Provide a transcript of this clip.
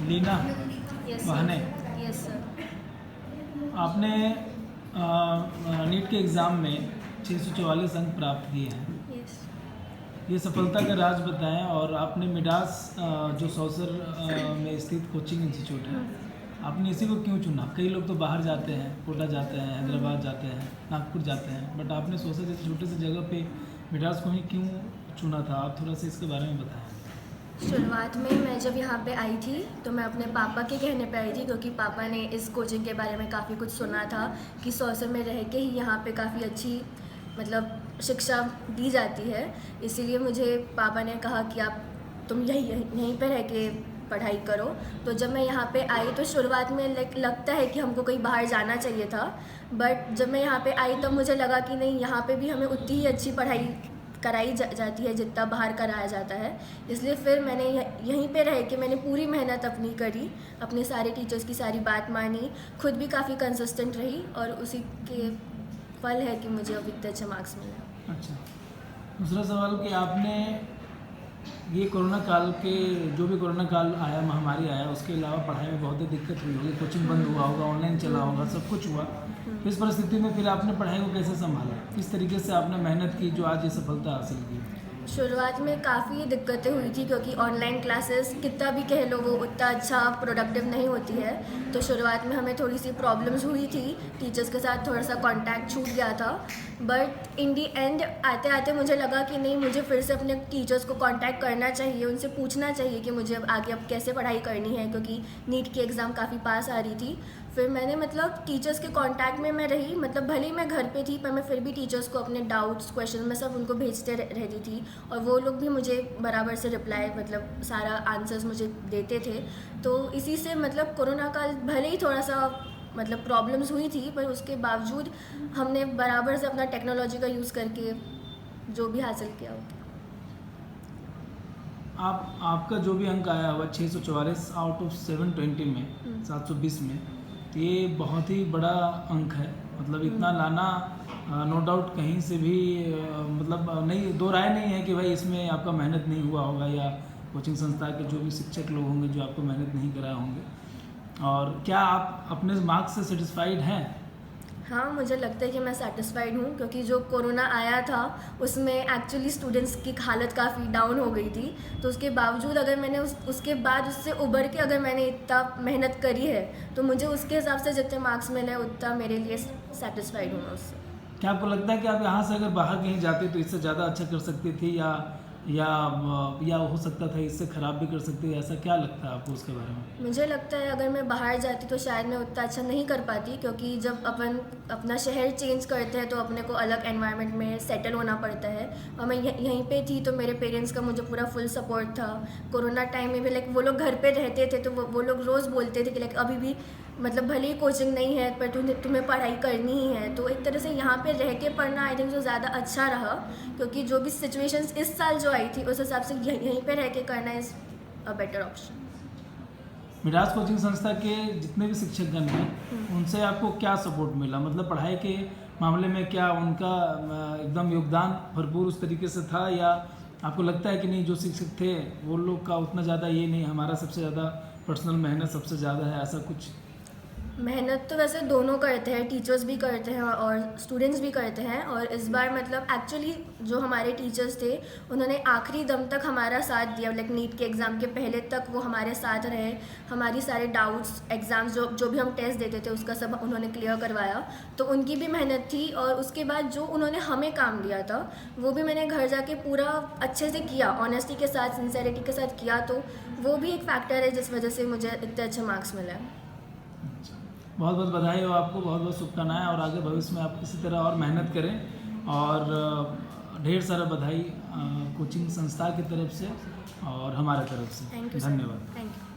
Leena yes बहने, yes sir. आपने NEET के एग्ज़ाम में 644 अंक प्राप्त किए हैं। यस। ये सफलता का राज बताएं। और आपने मिडास जो सौसर में स्थित कोचिंग इंस्टीट्यूट है, आपने इसी को क्यों चुना? कई लोग तो बाहर जाते हैं, कोटा जाते हैं, हैदराबाद जाते हैं, नागपुर जाते हैं, बट आपने सौसर जैसे छोटे से जगह पे मिडास को ही क्यों चुना था? आप थोड़ा सा इसके बारे में बताएं। शुरुआत में मैं जब यहाँ पे आई थी तो मैं अपने पापा के कहने पे आई थी, क्योंकि पापा ने इस कोचिंग के बारे में काफ़ी कुछ सुना था कि सौसर में रह के ही यहाँ पे काफ़ी अच्छी मतलब शिक्षा दी जाती है। इसीलिए मुझे पापा ने कहा कि आप तुम यहीं पे रह के पढ़ाई करो। तो जब मैं यहाँ पे आई तो शुरुआत में लगता है कि हमको कहीं बाहर जाना चाहिए था, बट जब मैं यहाँ पे आई तब मुझे लगा कि नहीं, यहाँ पे भी हमें उतनी ही अच्छी पढ़ाई कराई जाती है जितना बाहर कराया जाता है। इसलिए फिर मैंने यहीं पे रह के मैंने पूरी मेहनत अपनी करी, अपने सारे टीचर्स की सारी बात मानी, खुद भी काफ़ी कंसिस्टेंट रही और उसी के फल है कि मुझे अब इतने अच्छे मार्क्स मिले। अच्छा, दूसरा सवाल कि आपने ये कोरोना काल के जो भी कोरोना काल आया, महामारी आया, उसके अलावा पढ़ाई में बहुत ही दिक्कत हुई होगी, कोचिंग बंद हुआ होगा, ऑनलाइन चला होगा, सब कुछ हुआ। तो इस परिस्थिति में फिर आपने पढ़ाई को कैसे संभाला? किस तरीके से आपने मेहनत की जो आज ये सफलता हासिल की? शुरुआत में काफ़ी दिक्कतें हुई थी, क्योंकि ऑनलाइन क्लासेस कितना भी कह लो वो उतना अच्छा प्रोडक्टिव नहीं होती है। तो शुरुआत में हमें थोड़ी सी प्रॉब्लम्स हुई थी, टीचर्स के साथ थोड़ा सा कांटेक्ट छूट गया था। बट इन दी एंड आते आते मुझे लगा कि नहीं, मुझे फिर से अपने टीचर्स को कांटेक्ट करना चाहिए, उनसे पूछना चाहिए कि मुझे आगे अब कैसे पढ़ाई करनी है, क्योंकि नीट की एग्ज़ाम काफ़ी पास आ रही थी। फिर मैंने मतलब टीचर्स के कांटेक्ट में मैं रही, मतलब भले ही मैं घर पे थी पर मैं फिर भी टीचर्स को अपने डाउट्स, क्वेश्चन मैं सब उनको भेजते रहती थी और वो लोग भी मुझे बराबर से रिप्लाई, मतलब सारा आंसर्स मुझे देते थे। तो इसी से मतलब कोरोना काल भले ही थोड़ा सा मतलब प्रॉब्लम्स हुई थी, पर उसके बावजूद हमने बराबर से अपना टेक्नोलॉजी का यूज़ करके जो भी हासिल किया हो। आपका जो भी अंक आया हुआ 644 आउट ऑफ 720 में, 720 में, तो ये बहुत ही बड़ा अंक है। मतलब इतना लाना नो डाउट कहीं से भी मतलब नहीं, दो राय नहीं है कि भाई इसमें आपका मेहनत नहीं हुआ होगा, या कोचिंग संस्था के जो भी शिक्षक लोग होंगे जो आपको मेहनत नहीं कराए होंगे। और क्या आप अपने मार्क्स से सेटिस्फाइड हैं? हाँ, मुझे लगता है कि मैं सेटिस्फाइड हूँ, क्योंकि जो कोरोना आया था उसमें एक्चुअली स्टूडेंट्स की हालत काफ़ी डाउन हो गई थी। तो उसके बावजूद अगर मैंने उसके बाद उससे उबर के अगर मैंने इतना मेहनत करी है तो मुझे उसके हिसाब से जितने मार्क्स मिले उतना मेरे लिए सेटिस्फाइड हूँ मैं उससे। क्या आपको लगता है कि आप यहाँ से अगर बाहर कहीं जाते तो इससे ज़्यादा अच्छा कर सकती थी, या हो सकता था इससे ख़राब भी कर सकती थी? ऐसा क्या लगता है आपको उसके बारे में? मुझे लगता है अगर मैं बाहर जाती तो शायद मैं उतना अच्छा नहीं कर पाती, क्योंकि जब अपन अपना शहर चेंज करते हैं तो अपने को अलग एनवायरनमेंट में सेटल होना पड़ता है। और मैं यहीं पे थी तो मेरे पेरेंट्स का मुझे पूरा फुल सपोर्ट था। कोरोना टाइम में भी लाइक वो लोग घर पे रहते थे तो वो लोग रोज़ बोलते थे कि लाइक अभी भी मतलब भले ही कोचिंग नहीं है पर तुम्हें पढ़ाई करनी ही है। तो एक तरह से यहाँ पे रह के पढ़ना आई थिंक जो ज़्यादा अच्छा रहा, क्योंकि जो भी सिचुएशंस इस साल जो आई थी उस हिसाब से यहीं पे रह के करना is a better option. Midas coaching संस्था के जितने भी शिक्षकगण हैं उनसे आपको क्या सपोर्ट मिला? मतलब पढ़ाई के मामले में क्या उनका एकदम योगदान भरपूर उस तरीके से था, या आपको लगता है कि नहीं जो शिक्षक थे वो लोग का उतना ज़्यादा ये नहीं, हमारा सबसे ज़्यादा पर्सनल मेहनत सबसे ज़्यादा है, ऐसा कुछ? मेहनत तो वैसे दोनों करते हैं, टीचर्स भी करते हैं और स्टूडेंट्स भी करते हैं। और इस बार मतलब एक्चुअली जो हमारे टीचर्स थे उन्होंने आखिरी दम तक हमारा साथ दिया, लाइक नीट के एग्ज़ाम के पहले तक वो हमारे साथ रहे। हमारी सारे डाउट्स, एग्ज़ाम्स जो भी हम टेस्ट देते थे उसका सब उन्होंने क्लियर करवाया। तो उनकी भी मेहनत थी। और उसके बाद जो उन्होंने हमें काम दिया था वो भी मैंने घर जाके पूरा अच्छे से किया, ऑनेस्टी के साथ, सिंसेरिटी के साथ किया। तो वो भी एक फैक्टर है जिस वजह से मुझे इतने अच्छे मार्क्स मिले। बहुत बहुत बधाई हो आपको, बहुत बहुत शुभकामनाएं, और आगे भविष्य में आप इसी तरह और मेहनत करें। और ढेर सारा बधाई कोचिंग संस्था की तरफ से और हमारे तरफ से। Thank you. धन्यवाद। Thank you.